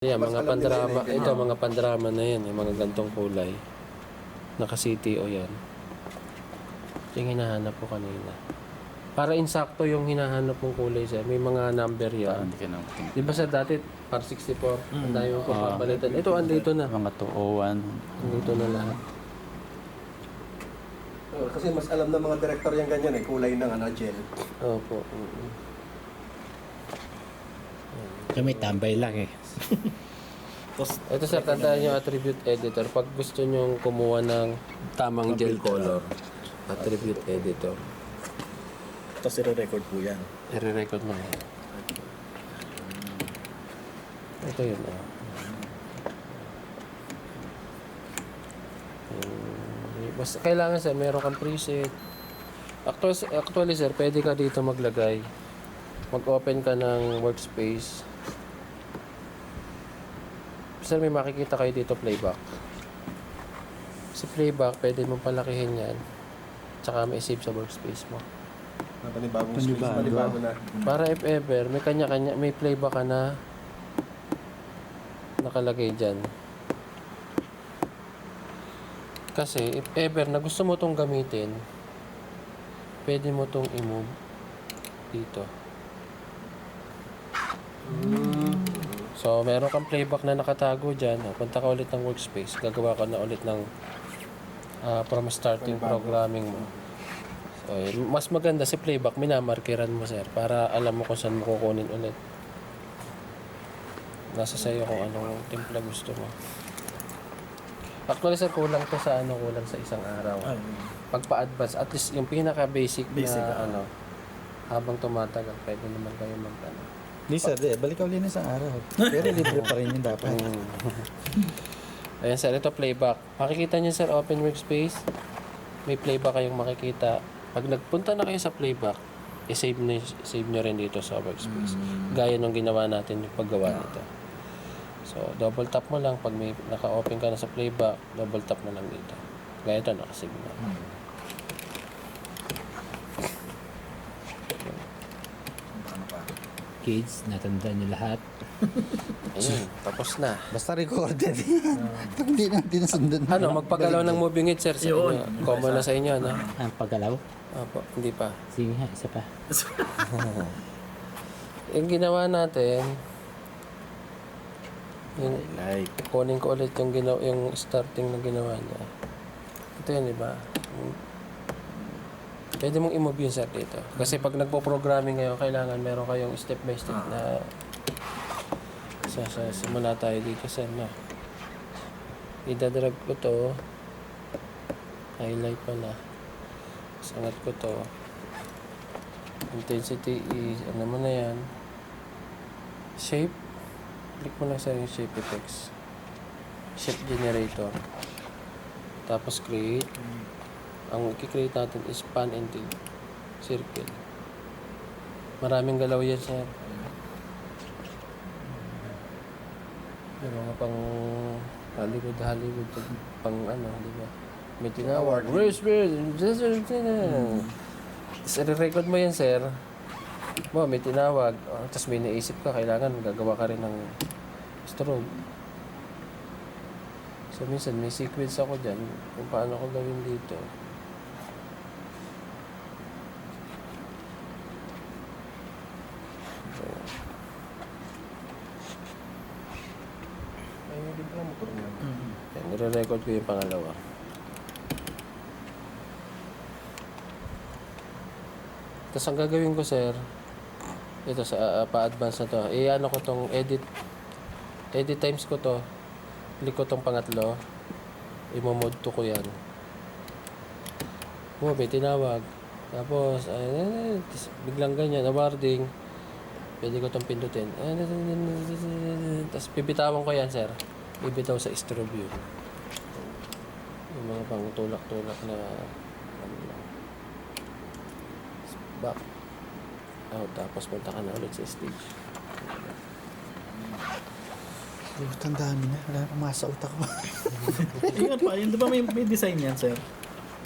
Yeah, Mas mga alam nila pandrama. yun, Ito, mga pandrama na yan. Yung mga gantong kulay. Naka-CTO yan. Yung hinahanap ko kanina. Para insakto yung hinahanap mong kulay sir. May mga number yan. Hindi ka na mating. Di ba sir dati par 64? Ang dami mo papalitan. Ito, andito na. Mga 201. Andito na lahat. Kasi mas alam ng mga director yung ganyan eh, kulay ng gel. Opo. Kami tambay lang eh. Ito sir, tandaan yung attribute editor. Pag gusto nyo kumuha ng tamang gel color, attribute editor. Tapos i-record po yan. I-record mo yan. Ito yun. Basta kailangan sir, meron kang preset. Actually sir, pwede ka dito maglagay. Mag-open ka ng workspace. Sir, may makikita kayo dito playback. Sa playback, pwede mong palakihin yan. Tsaka may save sa workspace mo. Panibagong space, panibago na. Para if ever, may kanya-kanya, may playback ka na nakalagay dyan. Kasi if ever na gusto mo tong gamitin, pwede mo tong i-move dito. So, meron kang playback na nakatago dyan. Punta ka ulit ng workspace. Gagawa ka na ulit ng from starting programming mo. So, mas maganda si playback, minamarkiran mo sir para alam mo kung saan mo kukunin ulit. Nasa sa'yo kung anong timpla gusto mo. Actually sir, kulang to sa kulang sa isang araw. Pagpa-advance, at least yung pinaka-basic na habang tumatagal, pwede naman kayo Lisa, balik ka ulit isang araw. Pero libre pa rin yun dapat. Ayan sir, ito playback. Makikita niyo sir, open workspace. May playback kayong makikita. Pag nagpunta na kayo sa playback, i-save nyo rin dito sa workspace. Gaya nung ginawa natin yung paggawa nito. So, double tap mo lang. Pag may naka-open ka na sa playback, double tap mo lang dito. Gaya ito, nakasave na. Kids, natandaan niyo lahat. Ayun, tapos na. Basta recorded. Pag hindi natin nasundan. Ano, magpagalaw ng moving it sir. Sa inyo. Common na sa inyo, no? Ang paggalaw? Opo, hindi pa. Sige nga, isa pa. Yung ginawa natin, yung, kunin ko ulit yung starting na ginawa niya. Ito yun, di ba? Pwede mong i-move yun sir dito. Kasi pag nagpo-programming ngayon, kailangan meron kayong step by step na simula tayo dito sir na. Idadrag ko to. Highlight pala. Sangat ko to. Intensity is, ano mo na yan. Shape. Click mo lang sa yung shape effects. Shape generator. Tapos create. Ang i-create natin is pan and tilt. Circle. Maraming galaw yan, sir. Yung mga pang Hollywood, pang di ba? May tinawag. Where's i-record mo yan, sir. May tinawag. Tapos may naisip ka, kailangan gagawa ka rin ng strobe. So, minsan may sequence ako dyan kung paano ko gawin dito. Nire-record ko yung pangalawa. Tapos ang gagawin ko sir, ito sa pa-advance na to, ano ko tong edit times ko to, click ko tong pangatlo, i-mode to ko yan. May tinawag. Tapos, biglang ganyan, awarding, pwede ko tong pindutin. Tapos pibitawan ko yan sir. Bibitaw sa strobe view. Yung mga pang tulak-tulak na back out, tapos punta ka na ulit sa stage. Tandaan mo na. Wala akong masa utak ko. Yun pa, yun di ba may design yan, sir?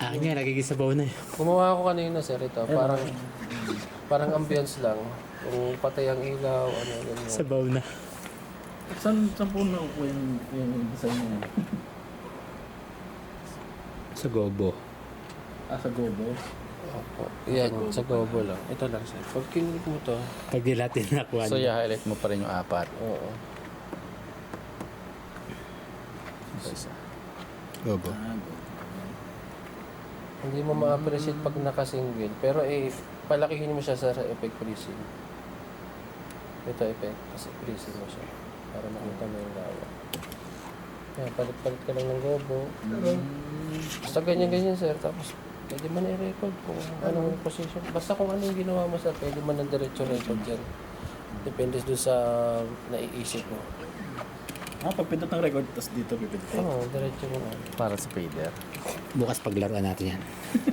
Nga, nagigisabaw na eh. Gumawa ko kanina sir ito. Parang ambience lang. Kung patay ang ilaw, ganyan. Sabaw na. Saan po nakukuha yung design niya? Sa Gobo. Sa Gobo? Opo. Yan, sa Gobo lang. Ito lang sir. Pag kinulit mo to, Pag di natin nakuha So, niya. i-highlight mo pa rin yung apat. oo. Gobo. Hindi mo ma-appreciate pag naka-single. Pero palakihin mo siya sa effect freezing. Ito effect, kasi freezing mo siya. Para makita mo yung lawa. Yan, palit-palit ka lang ng Gobo. Basta ganyan-ganyan sir. Tapos, pwede man i-record kung anong position. Basta kung ano yung ginawa mo sir, pwede man ng diretso-record dyan. Depende doon sa naiisip mo. Pagpindot ng record, tapos dito pipindot. Oo, diretso mo na. Para sa fader. Bukas paglaruan natin yan.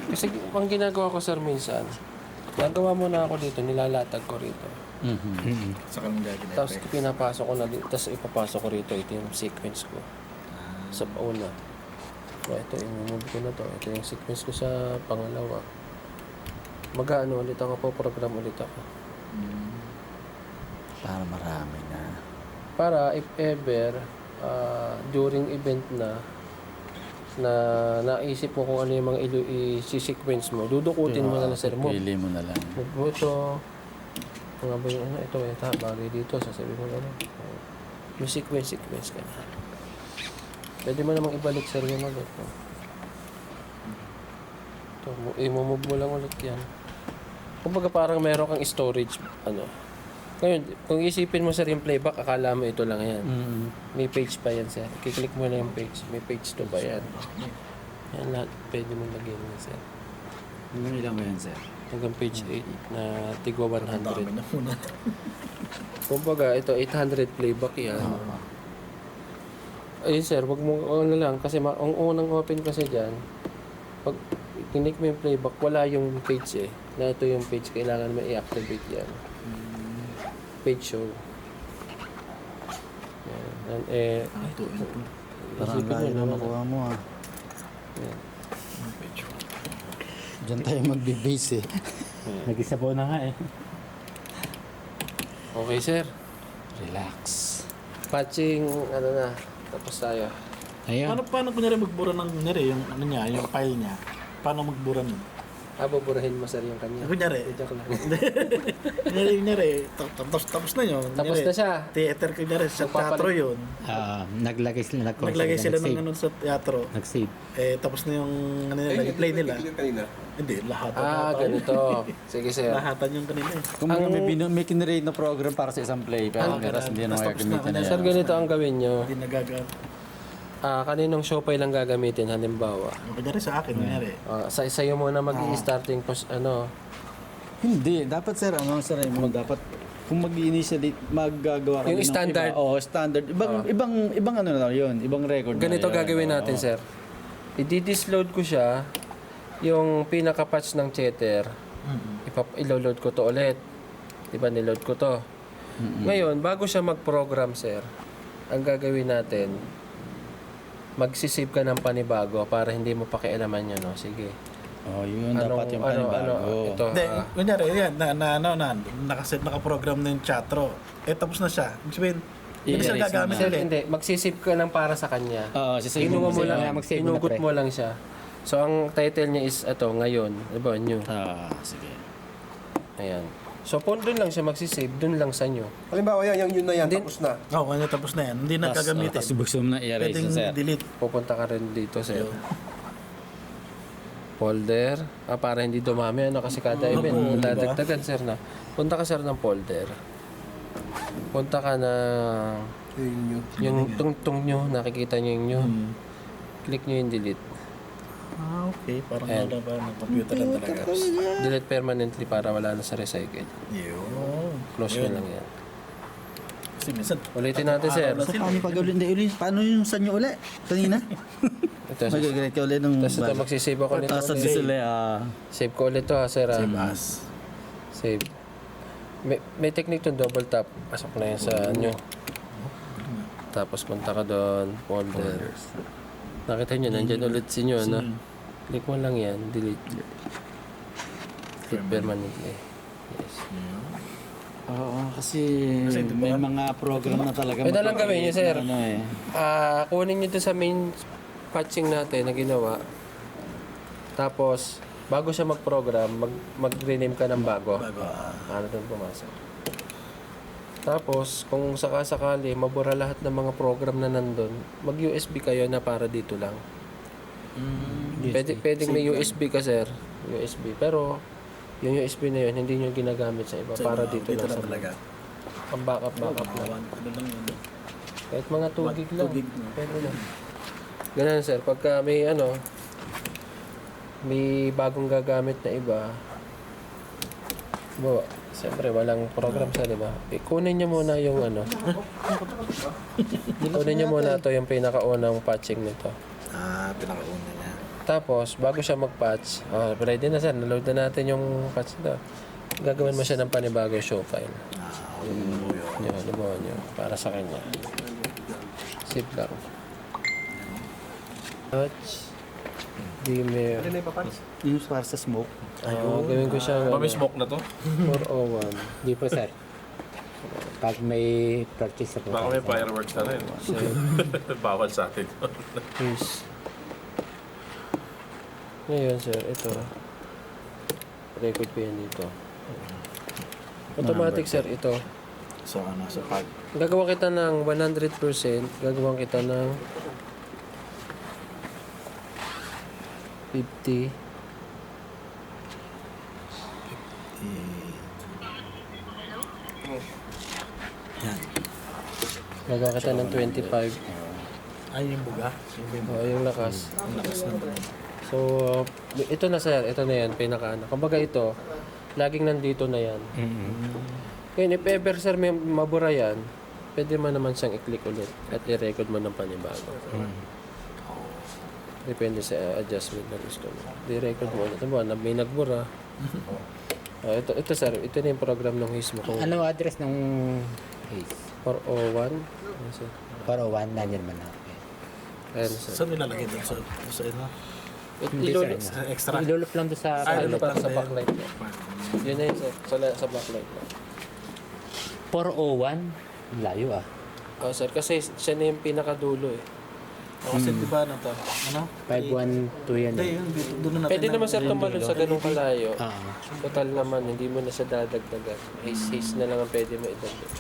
Kasi ang ginagawa ko sir minsan, nagawa mo na ako dito, nilalatag ko rito. Mm-hmm. Sa kanong gagawin. Tapos pinapasok ko na dito, tapos ipapasok ko rito, ito yung sequence ko. Sa una. So, ito yung move ko na to. Ito yung sequence ko sa pangalawa. Mag-ano ulit ako, po-program ulit ako. Para marami na. Para if ever, during event na naisip mo kung ano yung mga i-sequence mo, dudukutin mo na lang sir mo. Pili mo na lang. Move mo ito. Mga ba yung ano, ito, bagay dito, sasabihin mo ano. May sequence ka na. Pwede mo namang ibalik sir yun ulit. No? Ito, i-move mo lang ulit yan. Kumbaga parang meron kang storage, ano. Ngayon, kung isipin mo sir yung playback, akala mo ito lang yan. May page pa yan sir. Kiklik mo na yung page. May page 2 pa yan. Yan lahat, pwede mo lagyan yan sir. Hanggang ilang mo yan, sir? Hanggang page 8 na tigwa 100. Dami na muna. Kumbaga, ito 800 playback yan. Ayun sir, wag mo ano lang kasi ang unang open kasi diyan pag click mo yung playback, wala yung page eh. Na ito yung page, kailangan mo i-activate yan. Page show. Yan. Ito. Parang isipin layo mo na naman. nakuha mo ah. Yan. Diyan tayo magbe-base eh. Nag-isa po na nga eh. Okay sir. Relax. Patching, ano na, tapos tayo. Ayun. Paano kunyari magbura ng kunyari, yung ano niya, yung file niya? Paano magbura nun? Buburahin mo sir yung kanya. Kunyari, Joke lang. kunyari, tapos na yun. Tapos na siya. Theater kunyari, sa Magpapalit. teatro yun. Naglagay sila, Naglagay sila ng ano sa teatro. Nag-save. Tapos na yung ano nila, yung play nila. Kanina. Hindi, lahat. Ganito. Sige sir. Lahatan yung kanina eh. Kung may kinrate na program para sa isang play, pero meron hindi na Tapos gagamitin na, na Sir, yan. ganito ang gawin nyo. Hindi nagagamit. Kaninong Shopee lang gagamitin, halimbawa. Kunyari sa akin, kunyari. Sa'yo muna mag-i-starting Hindi, dapat sir, sir Raymond, dapat kung mag-initially maggagawa Yung kami ng standard. iba. Standard. Ibang ano na yun, ibang record ganito na yun. gagawin natin, sir. I-disload ko siya, yung pinaka-patch ng Cheddar, ilo-load ko to ulit. Diba, niload ko to. Ngayon, bago siya mag-program, sir, ang gagawin natin, magsisave ka ng panibago para hindi mo pakialaman yun, no? Sige. Yun dapat yung panibago. Ito, Hindi, kunyari, yan, nakaprogram na yung chatro. Tapos na siya. Ibig sabihin, hindi siya gagamit sir, ulit. hindi. Magsisave ka lang para sa kanya. Sisave Kinuha mo lang, Mag-save mo na, inugot pre. mo lang siya. So, ang title niya is, ngayon. Diba, new. Sige. Ayan. So, doon lang siya magsisave, doon lang sa new. Halimbawa yan, yun na yan, tapos na. Kanya tapos na yan. Hindi na gagamitin. Tapos gusto mo na i-erase Pwedeng sir. delete. Pupunta ka rin dito, sir. Folder. Para hindi dumami, kasi kada event, dadagdagan, sir, na. Punta ka, sir, ng folder. Punta ka na yung tungtong nyo, nakikita nyo yung new. Click nyo yung delete. Okay. Parang wala ba ng computer na talaga. Delete permanently para wala na sa recycle. Yun. Close mo lang yan. Kasi minsan, Ulitin natin, sir. So, paano pag-ulit? Paano yung sa inyo ulit? Kanina? Ito, sir. Mag-grade ka ulit ng Tapos ito, magsisave ako nito. Tapos ulit. Save ko ulit to, ha, sir. save as. Save. May technique to double tap. Pasok na yan sa nyo. Tapos punta ka doon, folder. Nakita nyo, nandyan ulit si nyo, no? Click mo lang yan, delete. Delete permanently. Yes. Oo, kasi Kasi di ba? may mga program na talaga. Ito lang gawin niyo, sir. Ano eh. Kunin nyo to sa main patching natin na ginawa. Tapos, bago siya mag-program, mag-rename ka ng bago. Para doon pumasok. Tapos, kung sakasakali, mabura lahat ng mga program na nandun, mag-USB kayo na para dito lang. Pwedeng may USB ka, sir. USB. Pero, yung USB na yun, hindi nyo ginagamit sa iba. Para dito lang sa talaga. Ang backup lang. Ano lang yun. Kahit mga 2 gig lang. 2 gig na. Pwede na. Ganun, sir. Pagka may bagong gagamit na iba, siyempre walang program sa, di ba? Kunin nyo muna yung kunin nyo muna to yung pinakaunang patching nito. Pinakauna niya. Tapos, bago siya mag-patch, ready na, sir. Naload na natin yung patch nito. Gagawin mo siya ng panibagong show file. Lumuha nyo. Para sa kanya. Save lang. Touch. Dimmer. Ano na yung papans? Yung para sa smoke. Gawin ko siya May smoke na to? 401. Di po, sir. Pag may purchase sa po. Baka may fireworks na rin. Bawal sa atin. Please. Ngayon, sir, ito. Record ko yan dito. Automatic, sir, ito. So ano, sa pag Gagawa kita ng 100%. Gagawa kita ng 50. yan. Gagawa kita ng 25. Ay, yung buga. Yung lakas. Ang lakas ng buga. So, ito na, sir. Ito na yan. Pinaka-ano. Kumbaga ito, laging nandito na yan. Ngayon, if ever, sir, may mabura yan, pwede mo naman siyang i-click ulit at i-record mo ng panibago. Depende sa adjustment na gusto mo. I-record mo ulit. Diba, may nagbura. Ito, sir. Ito na yung program ng HIS mo. Kung Ano address ng case? 401. Ano, sir? 401, nandiyan man ako. Ayan, sir. Saan nilalagay doon sa ino? Hindi, sir. Sa extra? Ilulup lang doon sa... Ano Ilulup para lang sa din. backlight mo. Yun na yun, sir. Sa backlight mo. 401? Layo ah. Sir. Kasi siya na yung pinakadulo eh. Kasi di ba ano to? Ano? 512 yan Hindi, eh. yun. Doon na natin. Pwede naman, sir, tumalon sa ganung kalayo. Oo. Total naman, hindi mo na siya dadagdagan. Haze na lang ang pwede mo idagdag.